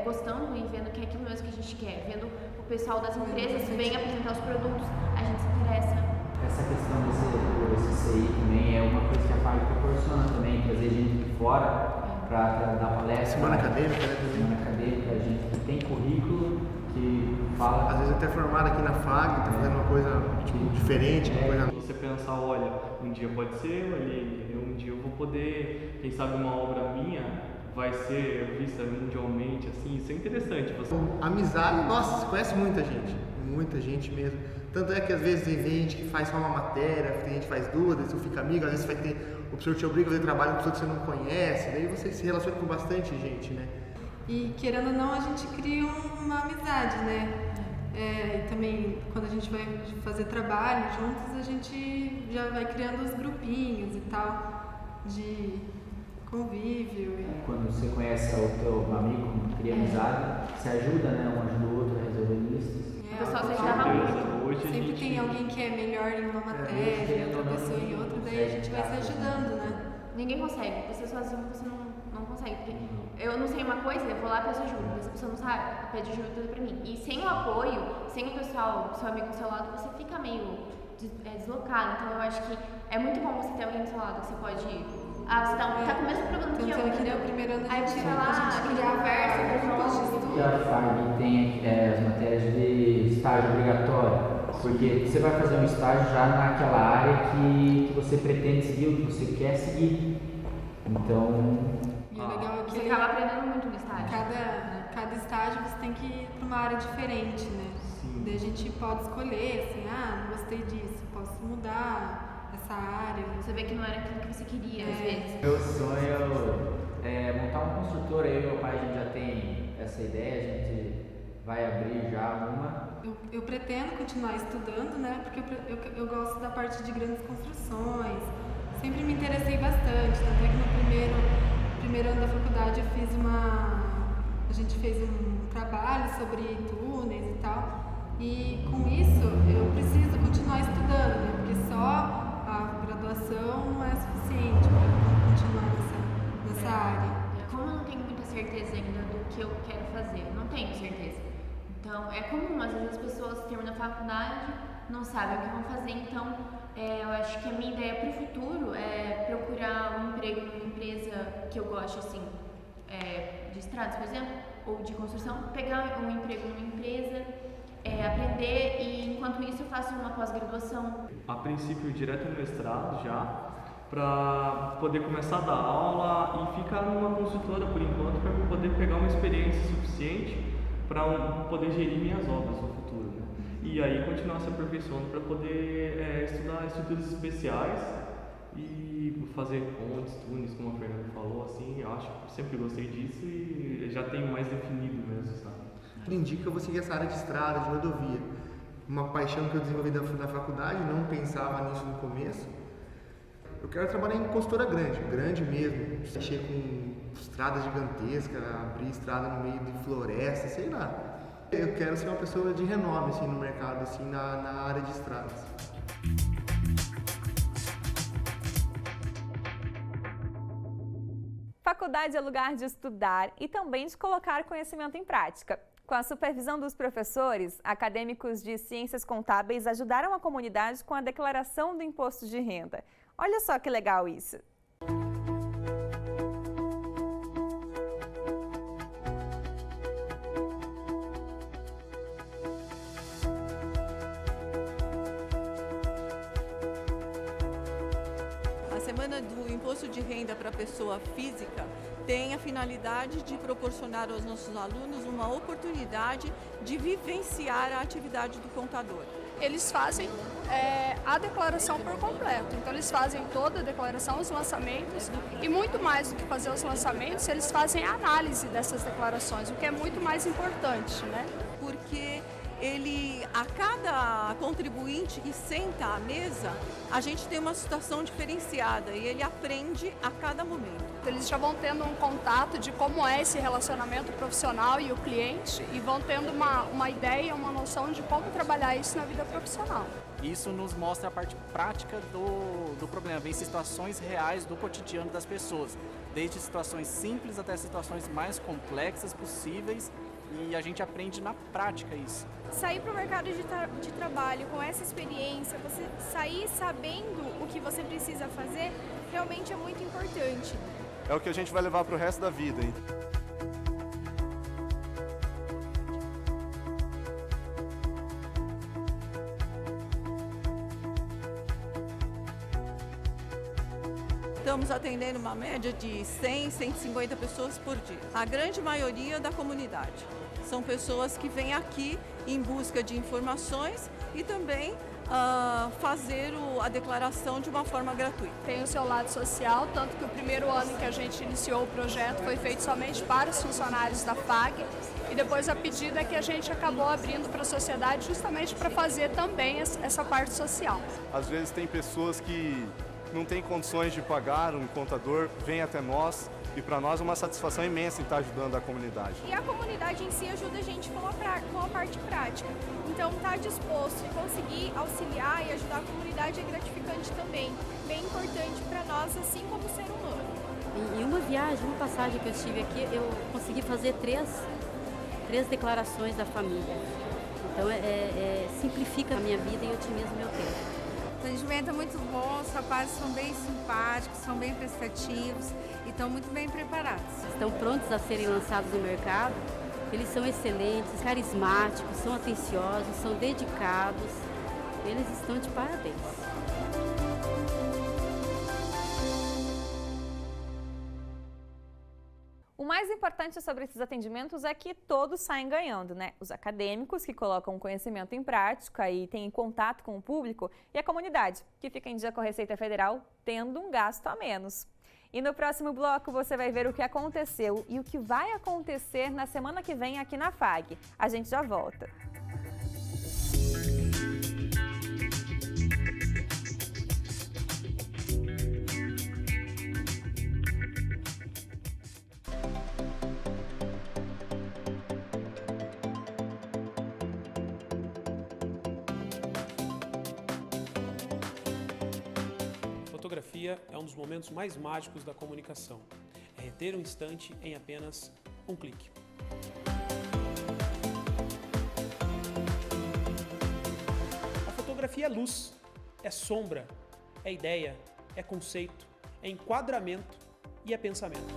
gostando e vendo que é aquilo mesmo que a gente quer. Vendo o pessoal das empresas vem apresentar os produtos, a gente se interessa. Essa questão do CCI também é uma coisa que a FAG proporciona também, trazer gente de fora para dar palestra. Semana acadêmica, né? Semana acadêmica, a gente que tem currículo, que fala... Às vezes até formado aqui na FAG, tá fazendo uma coisa diferente, uma coisa... Você pensar, olha, um dia pode ser eu ali, um dia eu vou poder, quem sabe uma obra minha vai ser vista mundialmente, assim, isso é interessante. Amizade, nossa, você conhece muita gente mesmo. Tanto é que às vezes tem gente que faz só uma matéria, tem gente que faz duas, daí você fica amigo, às vezes vai ter, o professor te obriga a fazer trabalho com pessoa que você não conhece, daí você se relaciona com bastante gente, né? E querendo ou não, a gente cria uma amizade, né? E também quando a gente vai fazer trabalho juntos, a gente já vai criando os grupinhos e tal, de convívio. Quando você conhece o teu amigo, cria amizade, você ajuda, né? Um ajuda o outro a resolver listas. O pessoal se ajudava muito. Sempre tem alguém que é melhor em uma matéria, outra pessoa em outra, daí a gente vai se ajudando, né? Ninguém consegue. Você sozinho, você não consegue. Porque eu não sei uma coisa, eu vou lá e peço ajuda. Se a pessoa não sabe, pede ajuda pra mim. E sem o apoio, sem o pessoal, seu amigo ao seu lado, você fica meio deslocado. Então eu acho que é muito bom você ter alguém do seu lado que você pode ir. Você tá com o mesmo problema que eu, entendeu? Aí você vai lá, conversa, E a FAG tem as matérias de estágio obrigatório, porque você vai fazer um estágio já naquela área que você pretende seguir, o que você quer seguir. Então... E o tem que ir para uma área diferente, né? Sim. Daí a gente pode escolher, assim, não gostei disso, posso mudar essa área. Você vê que não era aquilo que você queria, às vezes. Meu sonho é montar uma construtora. Eu e meu pai, a gente já tem essa ideia, a gente vai abrir já uma. Eu pretendo continuar estudando, né? Porque eu gosto da parte de grandes construções. Sempre me interessei bastante, até que no primeiro ano da faculdade a gente fez um trabalho sobre túneis e tal. E com isso eu preciso continuar estudando, né? Porque só a graduação não é suficiente para continuar nessa área. Como eu não tenho muita certeza ainda do que eu quero fazer, não tenho certeza. Então, é comum, às vezes as pessoas terminam a faculdade, não sabem o que vão fazer, então eu acho que a minha ideia para o futuro é procurar um emprego numa empresa que eu goste, assim, de estradas, por exemplo, ou de construção, pegar um emprego numa empresa, aprender e, enquanto isso, eu faço uma pós-graduação. A princípio, direto no mestrado já, para poder começar a dar aula e ficar numa consultora por enquanto, para poder pegar uma experiência suficiente para poder gerir minhas obras no futuro, né? E aí continuar se aperfeiçoando para poder estudar estruturas especiais e fazer pontes, túneis, como a Fernanda falou, assim, eu acho que sempre gostei disso e já tenho mais definido mesmo, sabe? Aprendi que eu vou seguir essa área de estrada, de rodovia. Uma paixão que eu desenvolvi na faculdade, não pensava nisso no começo. Eu quero trabalhar em consultora grande mesmo, mexer com estrada gigantesca, abrir estrada no meio de floresta, sei lá. Eu quero ser uma pessoa de renome assim, no mercado, assim, na área de estradas. Faculdade é lugar de estudar e também de colocar conhecimento em prática. Com a supervisão dos professores, acadêmicos de ciências contábeis ajudaram a comunidade com a declaração do imposto de renda. Olha só que legal isso! A Semana do Imposto de Renda para a Pessoa Física tem a finalidade de proporcionar aos nossos alunos uma oportunidade de vivenciar a atividade do contador. Eles fazem a declaração por completo, então eles fazem toda a declaração, os lançamentos e muito mais do que fazer os lançamentos, eles fazem a análise dessas declarações, o que é muito mais importante, né? Porque a cada contribuinte que senta à mesa, a gente tem uma situação diferenciada e ele aprende a cada momento. Eles já vão tendo um contato de como é esse relacionamento profissional e o cliente e vão tendo uma ideia, uma noção de como trabalhar isso na vida profissional. Isso nos mostra a parte prática do problema, vem situações reais do cotidiano das pessoas, desde situações simples até situações mais complexas possíveis. E a gente aprende na prática isso. Sair para o mercado de trabalho com essa experiência, você sair sabendo o que você precisa fazer, realmente é muito importante. É o que a gente vai levar para o resto da vida, hein? Estamos atendendo uma média de 100, 150 pessoas por dia. A grande maioria da comunidade. São pessoas que vêm aqui em busca de informações e também fazer a declaração de uma forma gratuita. Tem o seu lado social, tanto que o primeiro ano em que a gente iniciou o projeto foi feito somente para os funcionários da FAG e depois a pedida é que a gente acabou abrindo para a sociedade justamente para fazer também essa parte social. Às vezes tem pessoas que não têm condições de pagar um contador, vem até nós e para nós é uma satisfação imensa em estar ajudando a comunidade. E a comunidade em si ajuda a gente com a parte prática. Então, estar disposto e conseguir auxiliar e ajudar a comunidade é gratificante também. Bem importante para nós, assim como ser humano. Em uma viagem, uma passagem que eu estive aqui, eu consegui fazer três declarações da família. Então, simplifica a minha vida e otimiza o meu tempo. O atendimento é muito bom, os rapazes são bem simpáticos, são bem prestativos e estão muito bem preparados. Estão prontos a serem lançados no mercado. Eles são excelentes, carismáticos, são atenciosos, são dedicados. Eles estão de parabéns. O mais importante sobre esses atendimentos é que todos saem ganhando, né? Os acadêmicos, que colocam o conhecimento em prática e têm contato com o público, e a comunidade, que fica em dia com a Receita Federal, tendo um gasto a menos. E no próximo bloco você vai ver o que aconteceu e o que vai acontecer na semana que vem aqui na FAG. A gente já volta. Fotografia é um dos momentos mais mágicos da comunicação. É reter um instante em apenas um clique. A fotografia é luz, é sombra, é ideia, é conceito, é enquadramento e é pensamento.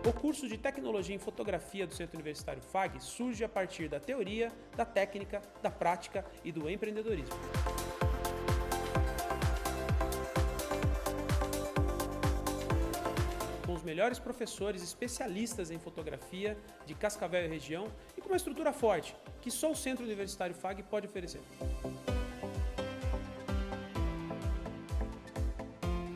O curso de Tecnologia em Fotografia do Centro Universitário FAG surge a partir da teoria, da técnica, da prática e do empreendedorismo. Com os melhores professores especialistas em fotografia de Cascavel e região e com uma estrutura forte que só o Centro Universitário FAG pode oferecer.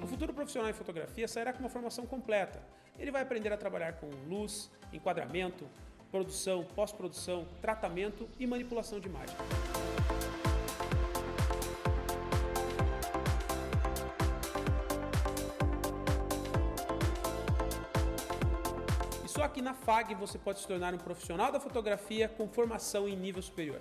O futuro profissional em fotografia sairá com uma formação completa. Ele vai aprender a trabalhar com luz, enquadramento, produção, pós-produção, tratamento e manipulação de imagem. Só aqui na FAG você pode se tornar um profissional da fotografia com formação em nível superior.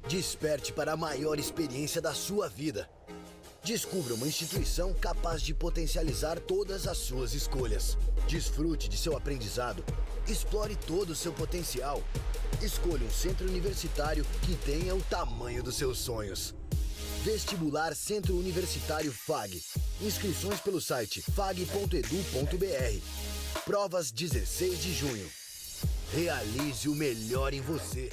Desperte para a maior experiência da sua vida. Descubra uma instituição capaz de potencializar todas as suas escolhas. Desfrute de seu aprendizado. Explore todo o seu potencial. Escolha um centro universitário que tenha o tamanho dos seus sonhos. Vestibular Centro Universitário FAG. Inscrições pelo site fag.edu.br. Provas 16 de junho. Realize o melhor em você.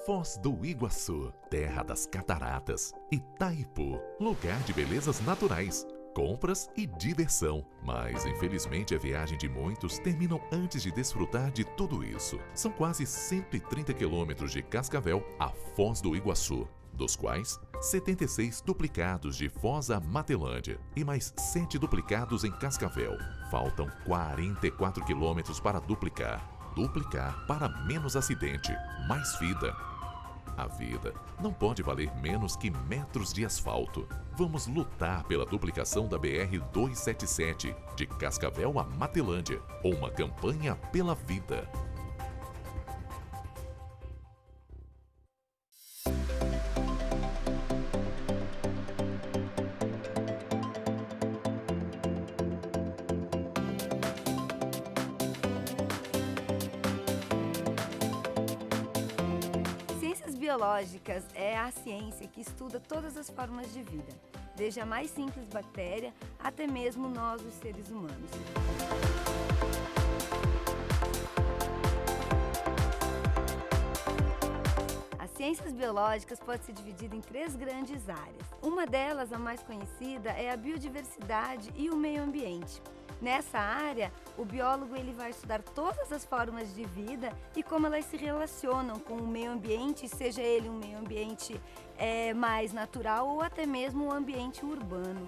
Foz do Iguaçu, terra das cataratas. Itaipu, lugar de belezas naturais, compras e diversão. Mas, infelizmente, a viagem de muitos terminam antes de desfrutar de tudo isso. São quase 130 quilômetros de Cascavel a Foz do Iguaçu, dos quais 76 duplicados de Foz a Matelândia e mais 7 duplicados em Cascavel. Faltam 44 quilômetros para duplicar. Duplicar para menos acidente, mais vida. A vida não pode valer menos que metros de asfalto. Vamos lutar pela duplicação da BR-277, de Cascavel a Matelândia, uma campanha pela vida. Biológicas é a ciência que estuda todas as formas de vida, desde a mais simples bactéria até mesmo nós, os seres humanos. As ciências biológicas pode ser dividida em 3 grandes áreas. Uma delas, a mais conhecida, é a biodiversidade e o meio ambiente. Nessa área, o biólogo vai estudar todas as formas de vida e como elas se relacionam com o meio ambiente, seja ele um meio ambiente mais natural ou até mesmo um ambiente urbano.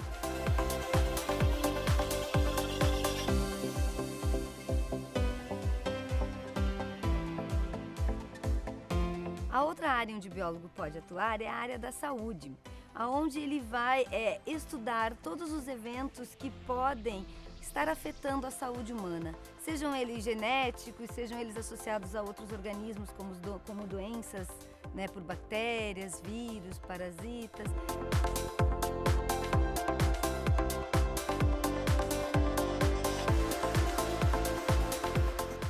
A outra área onde o biólogo pode atuar é a área da saúde. onde ele vai estudar todos os eventos que podem estar afetando a saúde humana, sejam eles genéticos, sejam eles associados a outros organismos, como doenças, né, por bactérias, vírus, parasitas.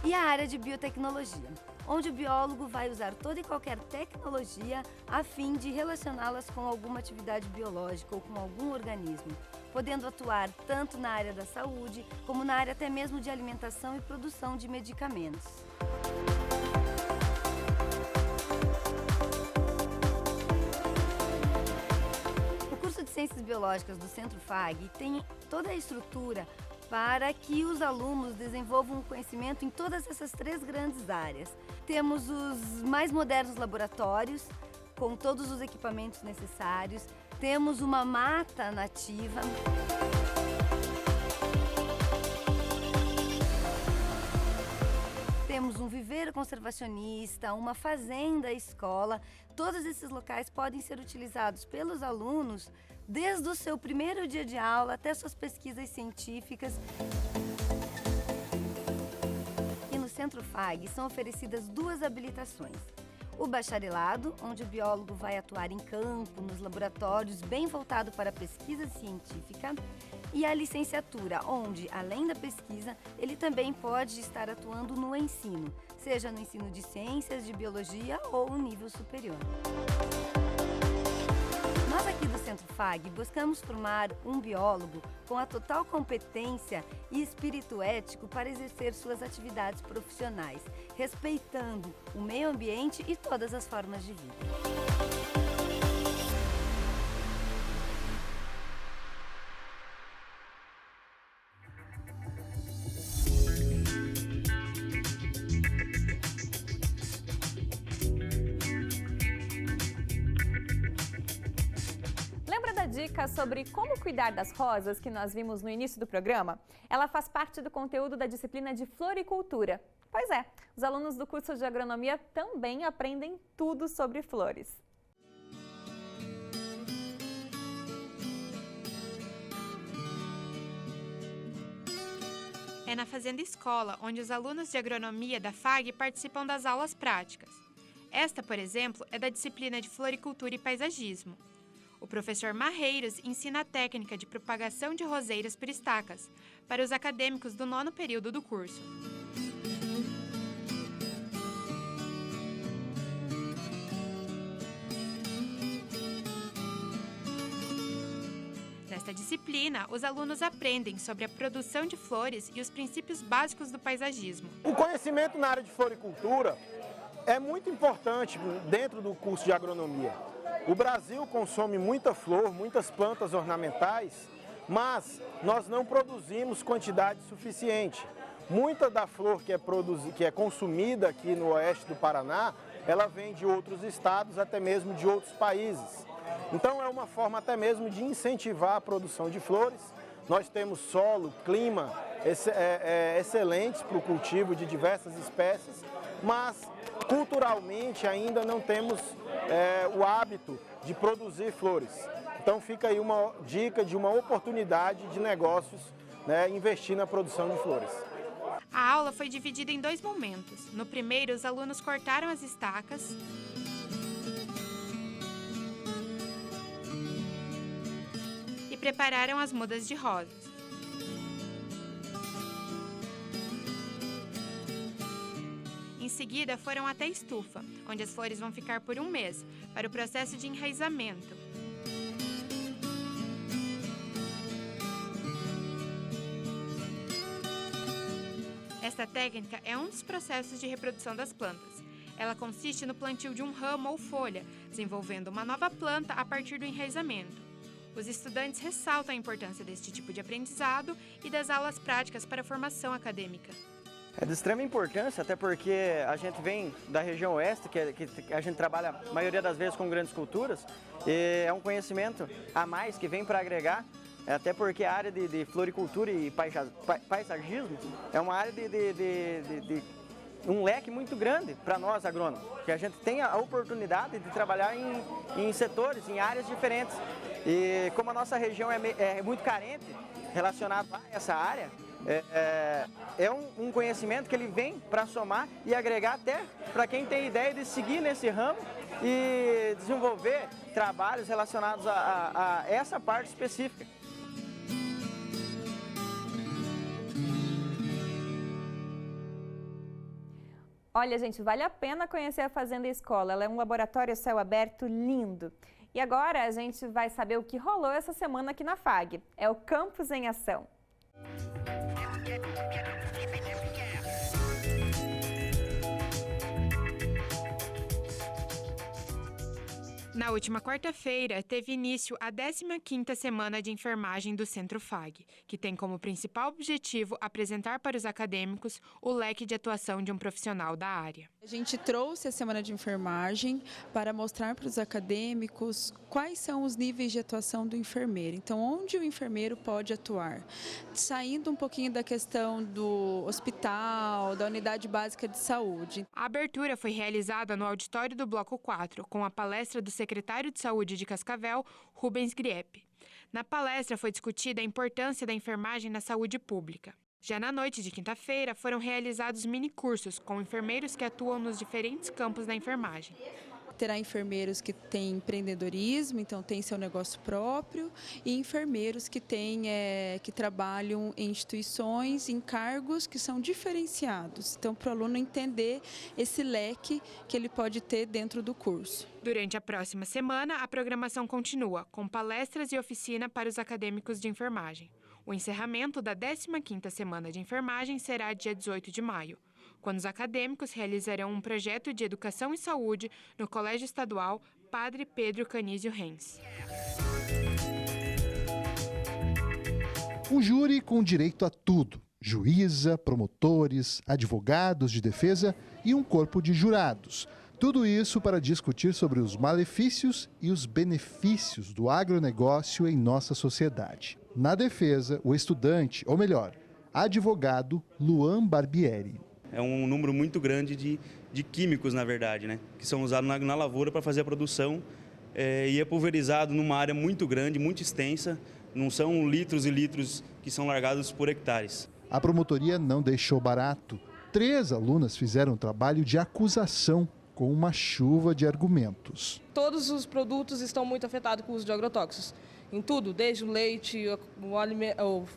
E a área de biotecnologia, onde o biólogo vai usar toda e qualquer tecnologia a fim de relacioná-las com alguma atividade biológica ou com algum organismo, podendo atuar tanto na área da saúde, como na área até mesmo de alimentação e produção de medicamentos. O curso de Ciências Biológicas do Centro FAG tem toda a estrutura para que os alunos desenvolvam um conhecimento em todas essas 3 grandes áreas. Temos os mais modernos laboratórios, com todos os equipamentos necessários, temos uma mata nativa. Temos um viveiro conservacionista, uma fazenda escola. Todos esses locais podem ser utilizados pelos alunos desde o seu primeiro dia de aula até suas pesquisas científicas. E no Centro FAG são oferecidas 2 habilitações. O bacharelado, onde o biólogo vai atuar em campo, nos laboratórios, bem voltado para a pesquisa científica. E a licenciatura, onde, além da pesquisa, ele também pode estar atuando no ensino, seja no ensino de ciências, de biologia ou no nível superior. Nós aqui do Centro FAG buscamos formar um biólogo com a total competência e espírito ético para exercer suas atividades profissionais, respeitando o meio ambiente e todas as formas de vida. Dica sobre como cuidar das rosas que nós vimos no início do programa? Ela faz parte do conteúdo da disciplina de floricultura. Pois é, os alunos do curso de agronomia também aprendem tudo sobre flores. É na Fazenda Escola, onde os alunos de agronomia da FAG participam das aulas práticas. Esta, por exemplo, é da disciplina de floricultura e paisagismo. O professor Marreiros ensina a técnica de propagação de roseiras por estacas para os acadêmicos do 9º período do curso. Nesta disciplina, os alunos aprendem sobre a produção de flores e os princípios básicos do paisagismo. O conhecimento na área de floricultura é muito importante dentro do curso de agronomia. O Brasil consome muita flor, muitas plantas ornamentais, mas nós não produzimos quantidade suficiente. Muita da flor que é consumida aqui no oeste do Paraná, ela vem de outros estados, até mesmo de outros países. Então é uma forma até mesmo de incentivar a produção de flores. Nós temos solo, clima excelentes para o cultivo de diversas espécies, mas culturalmente ainda não temos o hábito de produzir flores. Então fica aí uma dica de uma oportunidade de negócios, né, investir na produção de flores. A aula foi dividida em 2 momentos. No primeiro, os alunos cortaram as estacas e prepararam as mudas de rosas. Em seguida, foram até a estufa, onde as flores vão ficar por 1 mês, para o processo de enraizamento. Esta técnica é um dos processos de reprodução das plantas. Ela consiste no plantio de um ramo ou folha, desenvolvendo uma nova planta a partir do enraizamento. Os estudantes ressaltam a importância deste tipo de aprendizado e das aulas práticas para a formação acadêmica. É de extrema importância, até porque a gente vem da região oeste, que a gente trabalha a maioria das vezes com grandes culturas, e é um conhecimento a mais que vem para agregar, até porque a área de floricultura e paisagismo é uma área um leque muito grande para nós agrônomos, que a gente tem a oportunidade de trabalhar em setores, em áreas diferentes. E como a nossa região é muito carente relacionado a essa área, é um conhecimento que ele vem para somar e agregar até para quem tem ideia de seguir nesse ramo e desenvolver trabalhos relacionados a essa parte específica. Olha, gente, vale a pena conhecer a Fazenda Escola. Ela é um laboratório a céu aberto lindo. E agora a gente vai saber o que rolou essa semana aqui na FAG. É o Campus em Ação. Na última quarta-feira, teve início a 15ª Semana de Enfermagem do Centro FAG, que tem como principal objetivo apresentar para os acadêmicos o leque de atuação de um profissional da área. A gente trouxe a Semana de Enfermagem para mostrar para os acadêmicos quais são os níveis de atuação do enfermeiro. Então, onde o enfermeiro pode atuar? Saindo um pouquinho da questão do hospital, da unidade básica de saúde. A abertura foi realizada no auditório do Bloco 4, com a palestra do secretário de Saúde de Cascavel, Rubens Griepe. Na palestra foi discutida a importância da enfermagem na saúde pública. Já na noite de quinta-feira, foram realizados minicursos com enfermeiros que atuam nos diferentes campos da enfermagem. Terá enfermeiros que têm empreendedorismo, então tem seu negócio próprio, e enfermeiros que trabalham em instituições, em cargos que são diferenciados. Então, para o aluno entender esse leque que ele pode ter dentro do curso. Durante a próxima semana, a programação continua, com palestras e oficina para os acadêmicos de enfermagem. O encerramento da 15ª Semana de Enfermagem será dia 18 de maio, quando os acadêmicos realizarão um projeto de educação e saúde no Colégio Estadual Padre Pedro Canísio Renz. Um júri com direito a tudo: juíza, promotores, advogados de defesa e um corpo de jurados. Tudo isso para discutir sobre os malefícios e os benefícios do agronegócio em nossa sociedade. Na defesa, o estudante, ou melhor, advogado Luan Barbieri. É um número muito grande de químicos, na verdade, né? Que são usados na lavoura para fazer a produção e é pulverizado numa área muito grande, muito extensa. Não são litros e litros que são largados por hectares. A promotoria não deixou barato. 3 alunas fizeram um trabalho de acusação com uma chuva de argumentos. Todos os produtos estão muito afetados com o uso de agrotóxicos. Em tudo, desde o leite,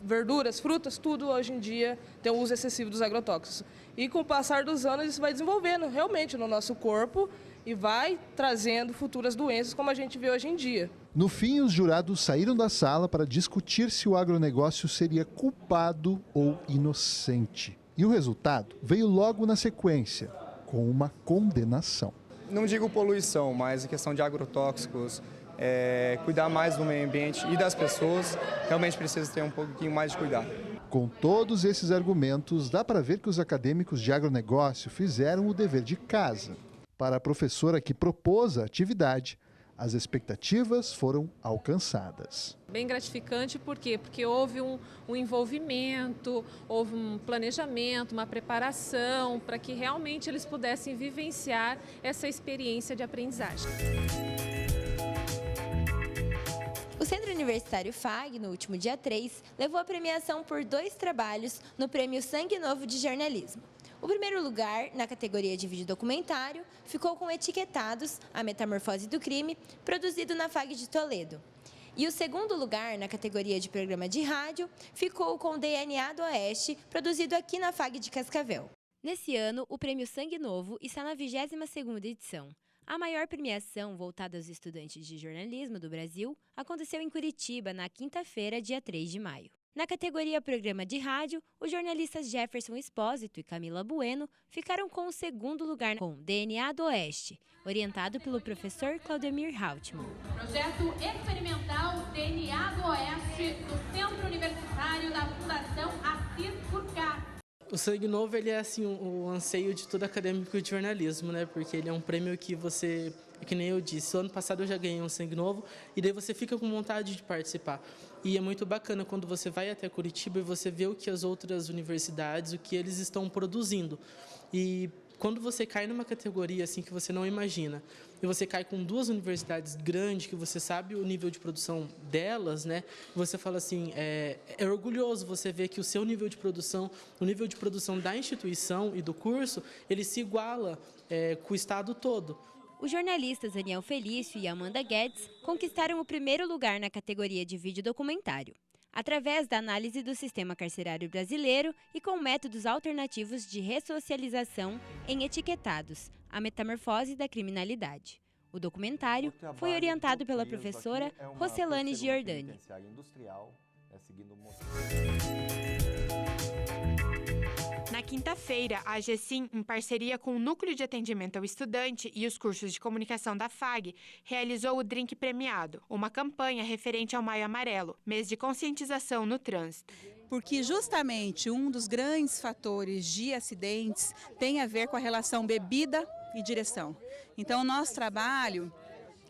verduras, frutas, tudo hoje em dia tem o uso excessivo dos agrotóxicos. E com o passar dos anos isso vai desenvolvendo realmente no nosso corpo e vai trazendo futuras doenças como a gente vê hoje em dia. No fim, os jurados saíram da sala para discutir se o agronegócio seria culpado ou inocente. E o resultado veio logo na sequência, com uma condenação. Não digo poluição, mas a questão de agrotóxicos, cuidar mais do meio ambiente e das pessoas, realmente precisa ter um pouquinho mais de cuidado. Com todos esses argumentos, dá para ver que os acadêmicos de agronegócio fizeram o dever de casa. Para a professora que propôs a atividade, as expectativas foram alcançadas. Bem gratificante, por quê? Porque houve um envolvimento, houve um planejamento, uma preparação para que realmente eles pudessem vivenciar essa experiência de aprendizagem. O Centro Universitário FAG, no último dia 3, levou a premiação por 2 trabalhos no Prêmio Sangue Novo de Jornalismo. O primeiro lugar, na categoria de vídeo documentário, ficou com Etiquetados, a Metamorfose do Crime, produzido na FAG de Toledo. E o segundo lugar, na categoria de programa de rádio, ficou com DNA do Oeste, produzido aqui na FAG de Cascavel. Nesse ano, o Prêmio Sangue Novo está na 22ª edição. A maior premiação voltada aos estudantes de jornalismo do Brasil aconteceu em Curitiba, na quinta-feira, dia 3 de maio. Na categoria Programa de Rádio, os jornalistas Jefferson Espósito e Camila Bueno ficaram com o segundo lugar com DNA do Oeste, orientado pelo professor Claudemir Hautmann. Projeto experimental DNA do Oeste do Centro Universitário da Fundação Assis Burkhardt. O Sangue Novo ele é assim o anseio de todo acadêmico de jornalismo, né? Porque ele é um prêmio que você que nem eu disse, ano passado eu já ganhei um sangue novo, e daí você fica com vontade de participar. E é muito bacana quando você vai até Curitiba e você vê o que as outras universidades, o que eles estão produzindo. E quando você cai numa categoria assim que você não imagina, e você cai com 2 universidades grandes, que você sabe o nível de produção delas, né? Você fala assim, é orgulhoso você ver que o seu nível de produção, o nível de produção da instituição e do curso, ele se iguala com o estado todo. Os jornalistas Daniel Felício e Amanda Guedes conquistaram o primeiro lugar na categoria de vídeo documentário, através da análise do sistema carcerário brasileiro e com métodos alternativos de ressocialização em Etiquetados, a metamorfose da criminalidade. O documentário foi orientado pela professora Rocelane Giordani. Na quinta-feira, a AGESIM, em parceria com o Núcleo de Atendimento ao Estudante e os cursos de comunicação da FAG, realizou o Drink Premiado, uma campanha referente ao Maio Amarelo, mês de conscientização no trânsito. Porque justamente um dos grandes fatores de acidentes tem a ver com a relação bebida e direção. Então, o nosso trabalho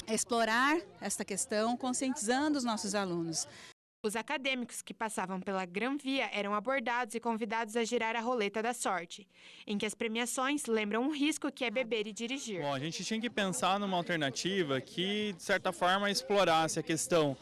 é explorar esta questão, conscientizando os nossos alunos. Os acadêmicos que passavam pela Gran Via eram abordados e convidados a girar a roleta da sorte, em que as premiações lembram o risco que é beber e dirigir. Bom, a gente tinha que pensar numa alternativa que, de certa forma, explorasse a questão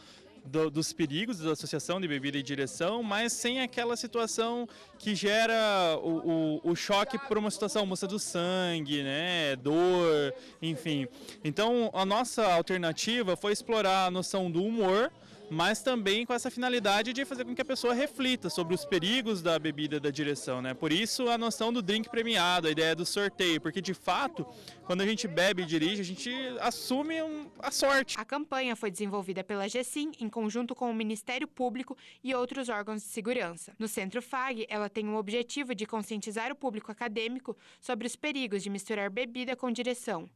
dos perigos da associação de bebida e direção, mas sem aquela situação que gera o choque por uma situação, moça do sangue, né, dor, enfim. Então, a nossa alternativa foi explorar a noção do humor, mas também com essa finalidade de fazer com que a pessoa reflita sobre os perigos da bebida e da direção, né? Por isso a noção do drink premiado, a ideia do sorteio, porque de fato, quando a gente bebe e dirige, a gente assume a sorte. A campanha foi desenvolvida pela AGESIM em conjunto com o Ministério Público e outros órgãos de segurança. No Centro FAG, ela tem o objetivo de conscientizar o público acadêmico sobre os perigos de misturar bebida com direção.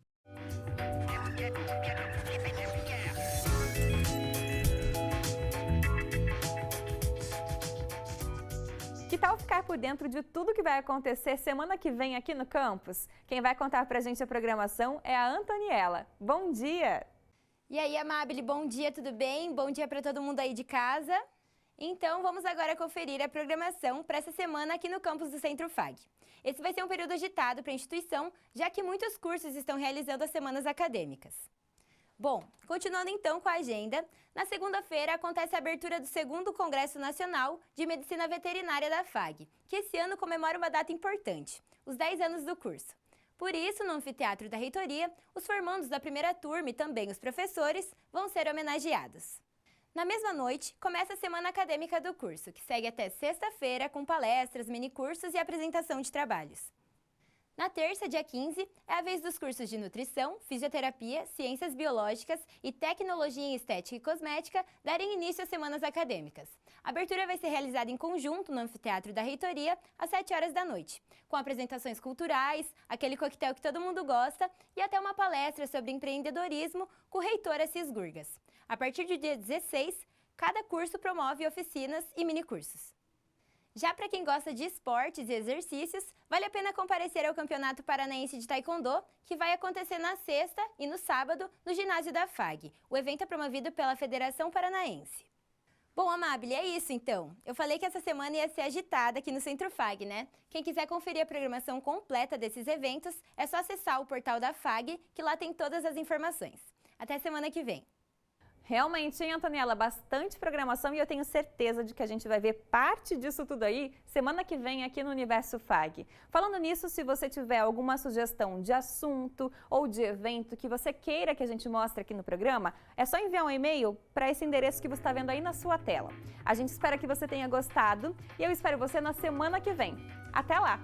Que tal ficar por dentro de tudo que vai acontecer semana que vem aqui no campus? Quem vai contar pra gente a programação é a Antoniela. Bom dia! E aí, Amabile, bom dia, tudo bem? Bom dia para todo mundo aí de casa. Então, vamos agora conferir a programação para essa semana aqui no campus do Centro FAG. Esse vai ser um período agitado para a instituição, já que muitos cursos estão realizando as semanas acadêmicas. Bom, continuando então com a agenda, na segunda-feira acontece a abertura do 2º Congresso Nacional de Medicina Veterinária da FAG, que esse ano comemora uma data importante, os 10 anos do curso. Por isso, no Anfiteatro da Reitoria, os formandos da primeira turma e também os professores vão ser homenageados. Na mesma noite, começa a semana acadêmica do curso, que segue até sexta-feira com palestras, minicursos e apresentação de trabalhos. Na terça, dia 15, é a vez dos cursos de Nutrição, Fisioterapia, Ciências Biológicas e Tecnologia em Estética e Cosmética darem início às semanas acadêmicas. A abertura vai ser realizada em conjunto no Anfiteatro da Reitoria, às 7 horas da noite, com apresentações culturais, aquele coquetel que todo mundo gosta e até uma palestra sobre empreendedorismo com o reitor Assis Gurgas. A partir do dia 16, cada curso promove oficinas e minicursos. Já para quem gosta de esportes e exercícios, vale a pena comparecer ao Campeonato Paranaense de Taekwondo, que vai acontecer na sexta e no sábado no ginásio da FAG. O evento é promovido pela Federação Paranaense. Bom, Amabile, é isso então. Eu falei que essa semana ia ser agitada aqui no Centro FAG, né? Quem quiser conferir a programação completa desses eventos, é só acessar o portal da FAG, que lá tem todas as informações. Até semana que vem. Realmente, hein, Antoniela? Bastante programação e eu tenho certeza de que a gente vai ver parte disso tudo aí semana que vem aqui no Universo FAG. Falando nisso, se você tiver alguma sugestão de assunto ou de evento que você queira que a gente mostre aqui no programa, é só enviar um e-mail para esse endereço que você está vendo aí na sua tela. A gente espera que você tenha gostado e eu espero você na semana que vem. Até lá!